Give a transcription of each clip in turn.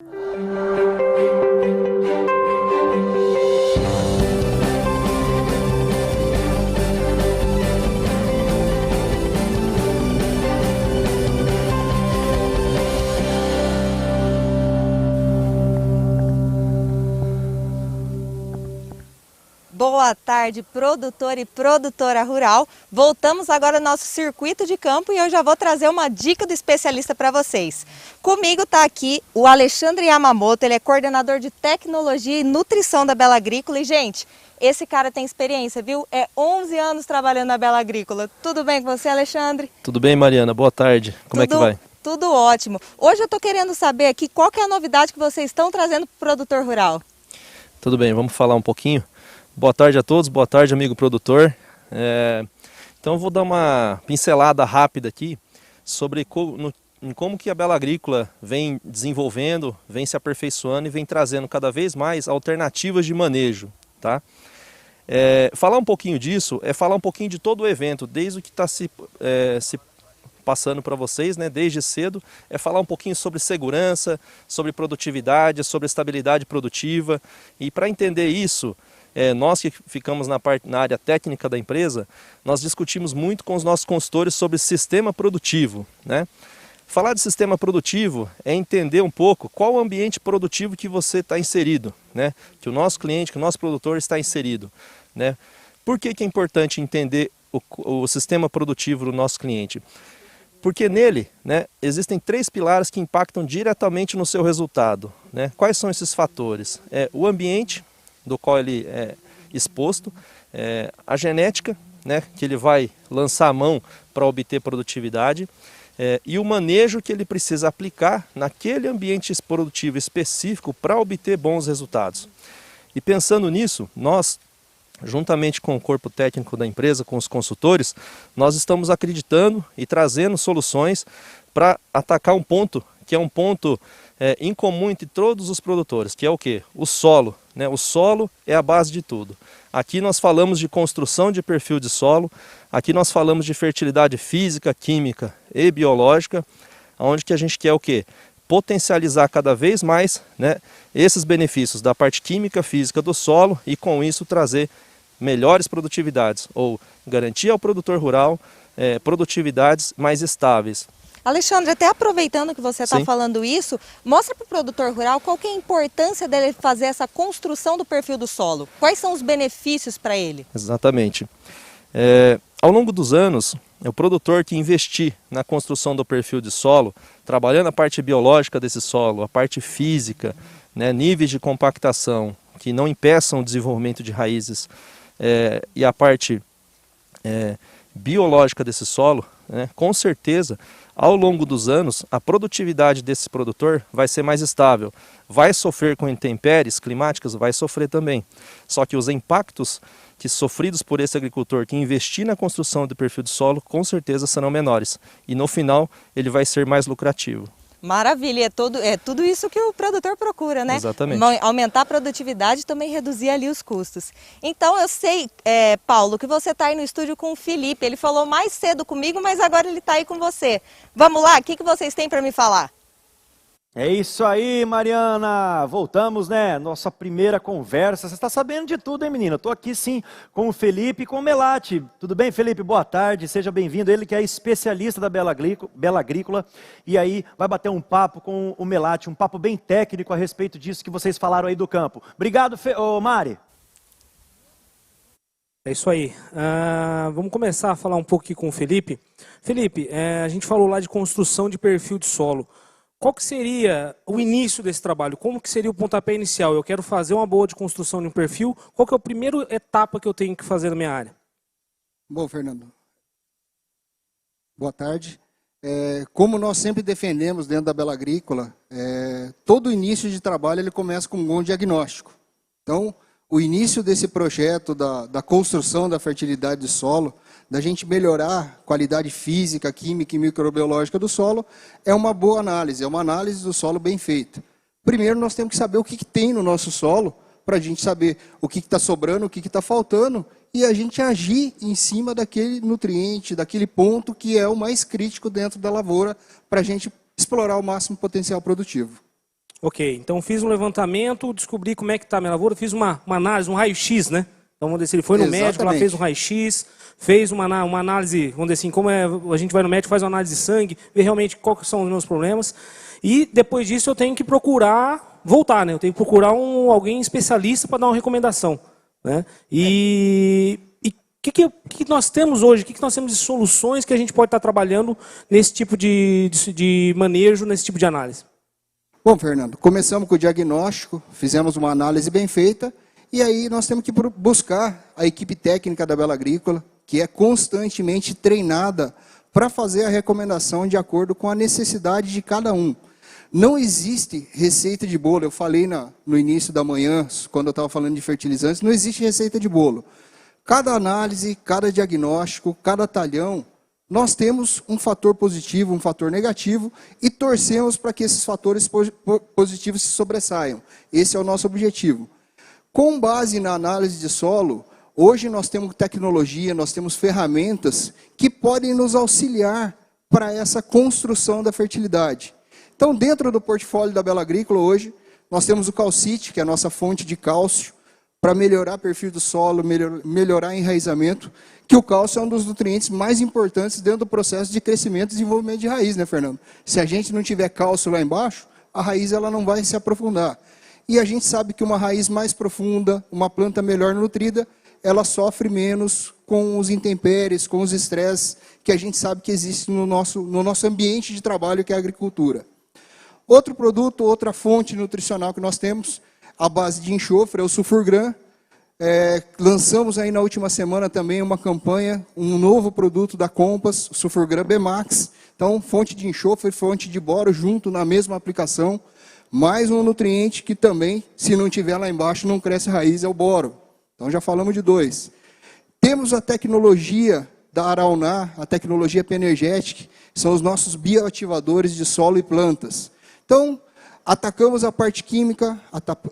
Boa tarde, produtor e produtora rural. Voltamos agora ao nosso circuito de campo e eu já vou trazer uma dica do especialista para vocês. Comigo está aqui o Alexandre Yamamoto, ele é coordenador de tecnologia e nutrição da Bela Agrícola. E, gente, esse cara tem experiência, viu? É 11 anos trabalhando na Bela Agrícola. Tudo bem com você, Alexandre? Tudo bem, Mariana. Boa tarde. Como é que vai? Tudo ótimo. Hoje eu estou querendo saber aqui qual que é a novidade que vocês estão trazendo para o produtor rural. Tudo bem, vamos falar um pouquinho. Boa tarde a todos, boa tarde, amigo produtor. Então eu vou dar uma pincelada rápida aqui sobre como que a Bela Agrícola vem desenvolvendo, vem se aperfeiçoando e vem trazendo cada vez mais alternativas de manejo, tá? Falar um pouquinho disso é falar um pouquinho de todo o evento, desde o que está se passando para vocês, né, desde cedo, é falar um pouquinho sobre segurança, sobre produtividade, sobre estabilidade produtiva. E para entender isso, nós que ficamos na área técnica da empresa, nós discutimos muito com os nossos consultores sobre sistema produtivo, né? Falar de sistema produtivo é entender um pouco qual o ambiente produtivo que você está inserido, né? Que o nosso cliente, que o nosso produtor está inserido, né? Por que é importante entender o sistema produtivo do nosso cliente? Porque nele, né, existem 3 pilares que impactam diretamente no seu resultado, né? Quais são esses fatores? O ambiente do qual ele é exposto, a genética, né, que ele vai lançar a mão para obter produtividade, e o manejo que ele precisa aplicar naquele ambiente produtivo específico para obter bons resultados. E pensando nisso, nós, juntamente com o corpo técnico da empresa, com os consultores, nós estamos acreditando e trazendo soluções para atacar um ponto que é um ponto incomum entre todos os produtores, que é o quê? O solo, né? O solo é a base de tudo. Aqui nós falamos de construção de perfil de solo, aqui nós falamos de fertilidade física, química e biológica, onde que a gente quer o quê? Potencializar cada vez mais, né, esses benefícios da parte química, física do solo e com isso trazer melhores produtividades, ou garantir ao produtor rural produtividades mais estáveis. Alexandre, até aproveitando que você está falando isso, mostra para o produtor rural qual que é a importância dele fazer essa construção do perfil do solo. Quais são os benefícios para ele? Exatamente. Ao longo dos anos, o produtor que investir na construção do perfil de solo, trabalhando a parte biológica desse solo, a parte física, né, níveis de compactação que não impeçam o desenvolvimento de raízes, e a parte biológica desse solo, né, com certeza, ao longo dos anos, a produtividade desse produtor vai ser mais estável. Vai sofrer com intempéries climáticas? Vai sofrer também. Só que os impactos sofridos por esse agricultor que investir na construção do perfil do solo, com certeza serão menores. E no final, ele vai ser mais lucrativo. Maravilha, é tudo isso que o produtor procura, né? Exatamente. Aumentar a produtividade e também reduzir ali os custos. Então eu sei, Paulo, que você está aí no estúdio com o Felipe. Ele falou mais cedo comigo, mas agora ele está aí com você. Vamos lá, o que vocês têm para me falar? É isso aí, Mariana! Voltamos, né? Nossa primeira conversa. Você está sabendo de tudo, hein, menina? Estou aqui, sim, com o Felipe e com o Melati. Tudo bem, Felipe? Boa tarde, seja bem-vindo. Ele que é especialista da Bela Agrícola. E aí vai bater um papo com o Melati, um papo bem técnico a respeito disso que vocês falaram aí do campo. Obrigado, Mari. É isso aí. Vamos começar a falar um pouco aqui com o Felipe. Felipe, a gente falou lá de construção de perfil de solo. Qual que seria o início desse trabalho? Como que seria o pontapé inicial? Eu quero fazer uma boa de construção de um perfil. Qual que é a primeira etapa que eu tenho que fazer na minha área? Bom, Fernando, boa tarde. Como nós sempre defendemos dentro da Bela Agrícola, todo início de trabalho ele começa com um bom diagnóstico. Então, o início desse projeto da construção da fertilidade do solo, da gente melhorar a qualidade física, química e microbiológica do solo, é uma boa análise, é uma análise do solo bem feita. Primeiro nós temos que saber o que tem no nosso solo, para a gente saber o que está sobrando, o que está faltando, e a gente agir em cima daquele nutriente, daquele ponto que é o mais crítico dentro da lavoura, para a gente explorar o máximo potencial produtivo. Ok, então fiz um levantamento, descobri como é que está a minha lavoura, fiz uma análise, um raio-x, né? Então, vamos dizer, ele foi no médico, lá fez um raio-x, fez uma análise, vamos dizer assim, como a gente vai no médico, faz uma análise de sangue, vê realmente quais são os meus problemas. E depois disso eu tenho que procurar voltar, né? Eu tenho que procurar alguém especialista para dar uma recomendação, né? E o que nós temos hoje, o que nós temos de soluções que a gente pode estar trabalhando nesse tipo de manejo, nesse tipo de análise? Bom, Fernando, começamos com o diagnóstico, fizemos uma análise bem feita, e aí nós temos que buscar a equipe técnica da Bela Agrícola, que é constantemente treinada para fazer a recomendação de acordo com a necessidade de cada um. Não existe receita de bolo. Eu falei no início da manhã, quando eu estava falando de fertilizantes, não existe receita de bolo. Cada análise, cada diagnóstico, cada talhão, nós temos um fator positivo, um fator negativo, e torcemos para que esses fatores positivos se sobressaiam. Esse é o nosso objetivo. Com base na análise de solo, hoje nós temos tecnologia, nós temos ferramentas que podem nos auxiliar para essa construção da fertilidade. Então, dentro do portfólio da Bela Agrícola hoje, nós temos o Calcite, que é a nossa fonte de cálcio, para melhorar o perfil do solo, melhorar o enraizamento, que o cálcio é um dos nutrientes mais importantes dentro do processo de crescimento e desenvolvimento de raiz, né, Fernando? Se a gente não tiver cálcio lá embaixo, a raiz ela não vai se aprofundar. E a gente sabe que uma raiz mais profunda, uma planta melhor nutrida, ela sofre menos com os intempéries, com os estresses que a gente sabe que existe no nosso ambiente de trabalho, que é a agricultura. Outro produto, outra fonte nutricional que nós temos, a base de enxofre, é o Sulfurgram. Lançamos aí na última semana também uma campanha, um novo produto da Compass, o Sulfurgram B-Max. Então, fonte de enxofre, fonte de boro junto na mesma aplicação. Mais um nutriente que também, se não tiver lá embaixo, não cresce raiz, é o boro. Então, já falamos de 2. Temos a tecnologia da Arauná, a tecnologia P-Energetic, são os nossos bioativadores de solo e plantas. Então, atacamos a parte química,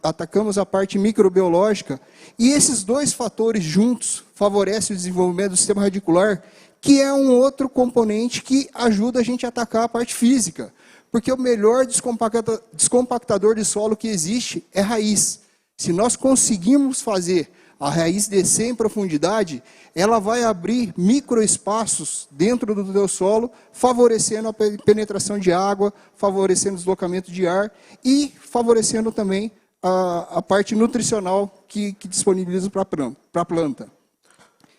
atacamos a parte microbiológica, e esses 2 fatores juntos favorecem o desenvolvimento do sistema radicular, que é um outro componente que ajuda a gente a atacar a parte física. Porque o melhor descompactador de solo que existe é raiz. Se nós conseguimos fazer a raiz descer em profundidade, ela vai abrir microespaços dentro do teu solo, favorecendo a penetração de água, favorecendo o deslocamento de ar e favorecendo também a parte nutricional que disponibiliza para a planta.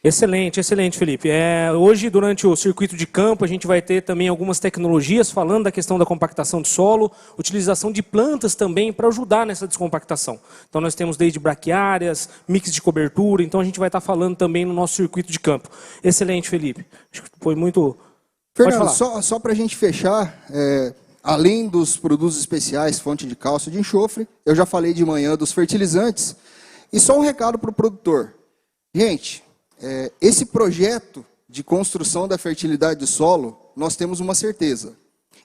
Excelente, excelente, Felipe. Hoje, durante o circuito de campo, a gente vai ter também algumas tecnologias falando da questão da compactação de solo, utilização de plantas também para ajudar nessa descompactação. Então, nós temos desde braquiárias, mix de cobertura, então a gente vai estar falando também no nosso circuito de campo. Excelente, Felipe. Acho que foi muito... Fernando, só para a gente fechar, além dos produtos especiais, fonte de cálcio e de enxofre, eu já falei de manhã dos fertilizantes, e só um recado para o produtor. Gente... esse projeto de construção da fertilidade do solo, nós temos uma certeza.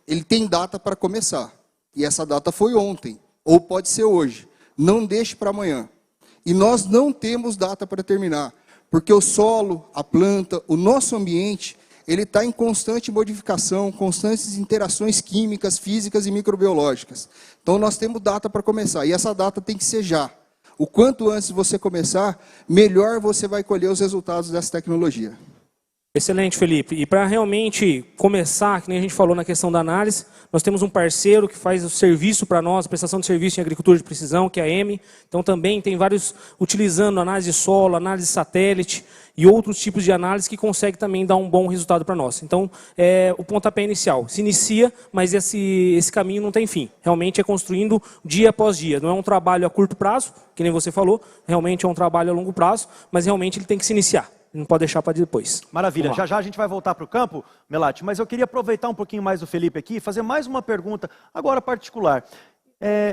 Ele tem data para começar. E essa data foi ontem, ou pode ser hoje. Não deixe para amanhã. E nós não temos data para terminar. Porque o solo, a planta, o nosso ambiente, ele está em constante modificação, constantes interações químicas, físicas e microbiológicas. Então nós temos data para começar. E essa data tem que ser já. O quanto antes você começar, melhor você vai colher os resultados dessa tecnologia. Excelente, Felipe. E para realmente começar, que nem a gente falou na questão da análise, nós temos um parceiro que faz o serviço para nós, prestação de serviço em agricultura de precisão, que é a EME. Então também tem vários, utilizando análise de solo, análise de satélite e outros tipos de análise que consegue também dar um bom resultado para nós. Então, o pontapé inicial. Se inicia, mas esse caminho não tem fim. Realmente é construindo dia após dia. Não é um trabalho a curto prazo, que nem você falou, realmente é um trabalho a longo prazo, mas realmente ele tem que se iniciar. Não pode deixar para depois. Maravilha. Já a gente vai voltar para o campo, Melati, mas eu queria aproveitar um pouquinho mais do Felipe aqui e fazer mais uma pergunta, agora particular.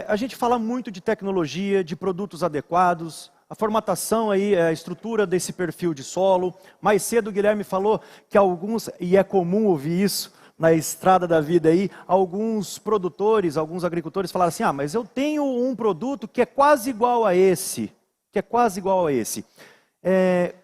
A gente fala muito de tecnologia, de produtos adequados, a formatação aí, a estrutura desse perfil de solo. Mais cedo o Guilherme falou que alguns, e é comum ouvir isso na estrada da vida aí, alguns produtores, alguns agricultores falaram assim, mas eu tenho um produto que é quase igual a esse,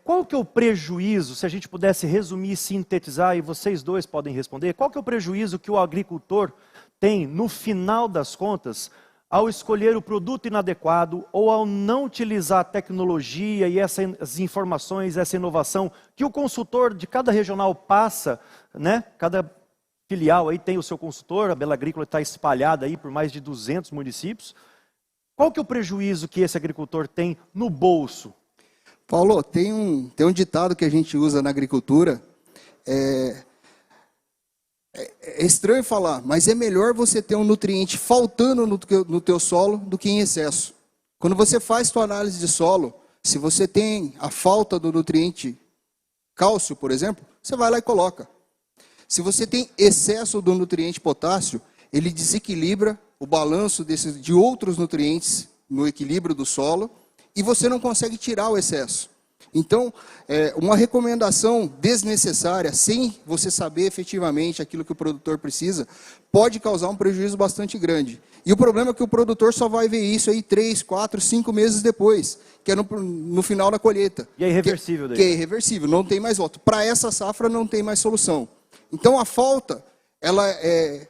qual que é o prejuízo, se a gente pudesse resumir e sintetizar, e vocês dois podem responder, qual que é o prejuízo que o agricultor tem, no final das contas, ao escolher o produto inadequado ou ao não utilizar a tecnologia e essas informações, essa inovação que o consultor de cada regional passa, né? Cada filial aí tem o seu consultor, a Bela Agrícola está espalhada aí por mais de 200 municípios. Qual que é o prejuízo que esse agricultor tem no bolso? Paulo, tem um ditado que a gente usa na agricultura, é estranho falar, mas é melhor você ter um nutriente faltando no teu solo do que em excesso. Quando você faz tua análise de solo, se você tem a falta do nutriente cálcio, por exemplo, você vai lá e coloca. Se você tem excesso do nutriente potássio, ele desequilibra o balanço de outros nutrientes no equilíbrio do solo e você não consegue tirar o excesso. Então, uma recomendação desnecessária, sem você saber efetivamente aquilo que o produtor precisa, pode causar um prejuízo bastante grande. E o problema é que o produtor só vai ver isso aí 3, 4, 5 meses depois, que é no final da colheita. E é irreversível daí. Que é irreversível, não tem mais volta. Para essa safra não tem mais solução. Então, a falta, ela é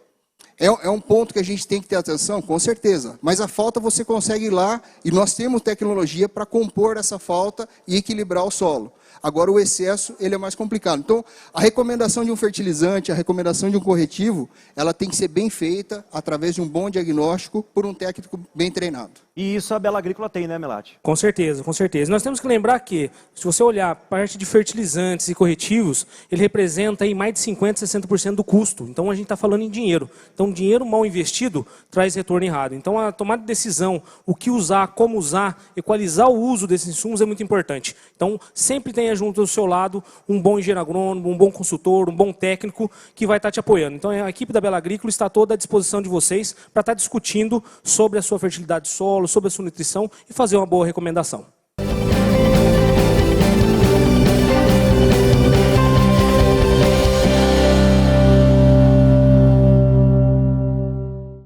um ponto que a gente tem que ter atenção, com certeza. Mas a falta você consegue ir lá e nós temos tecnologia para compor essa falta e equilibrar o solo. Agora o excesso, ele é mais complicado. Então, a recomendação de um fertilizante, a recomendação de um corretivo, ela tem que ser bem feita através de um bom diagnóstico por um técnico bem treinado. E isso a Bela Agrícola tem, né, Melati? Com certeza, com certeza. Nós temos que lembrar que, se você olhar a parte de fertilizantes e corretivos, ele representa aí mais de 50%, 60% do custo. Então, a gente está falando em dinheiro. Então, dinheiro mal investido traz retorno errado. Então, a tomada de decisão, o que usar, como usar, equalizar o uso desses insumos é muito importante. Então, sempre tenha junto do seu lado um bom engenheiro agrônomo, um bom consultor, um bom técnico que vai estar te apoiando. Então, a equipe da Bela Agrícola está toda à disposição de vocês para estar discutindo sobre a sua fertilidade de solo, sobre a sua nutrição e fazer uma boa recomendação.